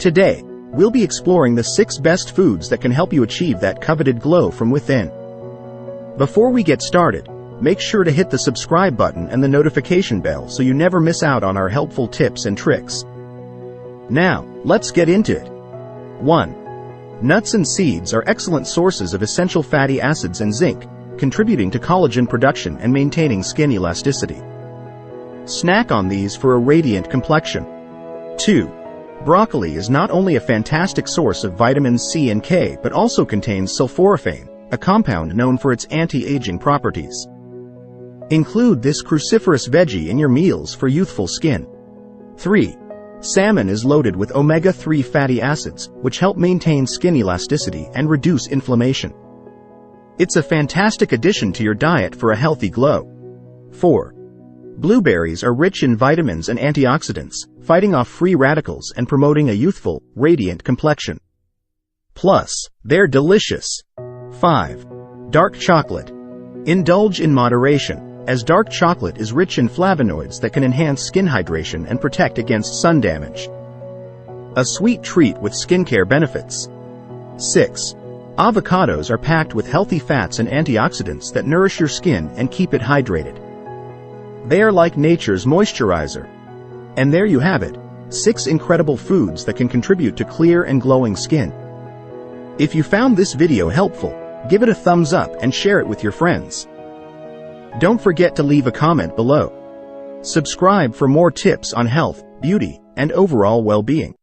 Today, we'll be exploring the 6 best foods that can help you achieve that coveted glow from within. Before we get started, make sure to hit the subscribe button and the notification bell so you never miss out on our helpful tips and tricks. Now, let's get into it. 1. Nuts and seeds are excellent sources of essential fatty acids and zinc, contributing to collagen production and maintaining skin elasticity. Snack on these for a radiant complexion. 2. Broccoli is not only a fantastic source of vitamins C and K but also contains sulforaphane, a compound known for its anti-aging properties. Include this cruciferous veggie in your meals for youthful skin. 3. Salmon is loaded with omega-3 fatty acids, which help maintain skin elasticity and reduce inflammation. It's a fantastic addition to your diet for a healthy glow. 4. Blueberries are rich in vitamins and antioxidants, fighting off free radicals and promoting a youthful, radiant complexion. Plus, they're delicious. 5. Dark chocolate. Indulge in moderation, as dark chocolate is rich in flavonoids that can enhance skin hydration and protect against sun damage. A sweet treat with skincare benefits. 6. Avocados are packed with healthy fats and antioxidants that nourish your skin and keep it hydrated. They are like nature's moisturizer. And there you have it, 6 incredible foods that can contribute to clear and glowing skin. If you found this video helpful, give it a thumbs up and share it with your friends. Don't forget to leave a comment below. Subscribe for more tips on health, beauty, and overall well-being.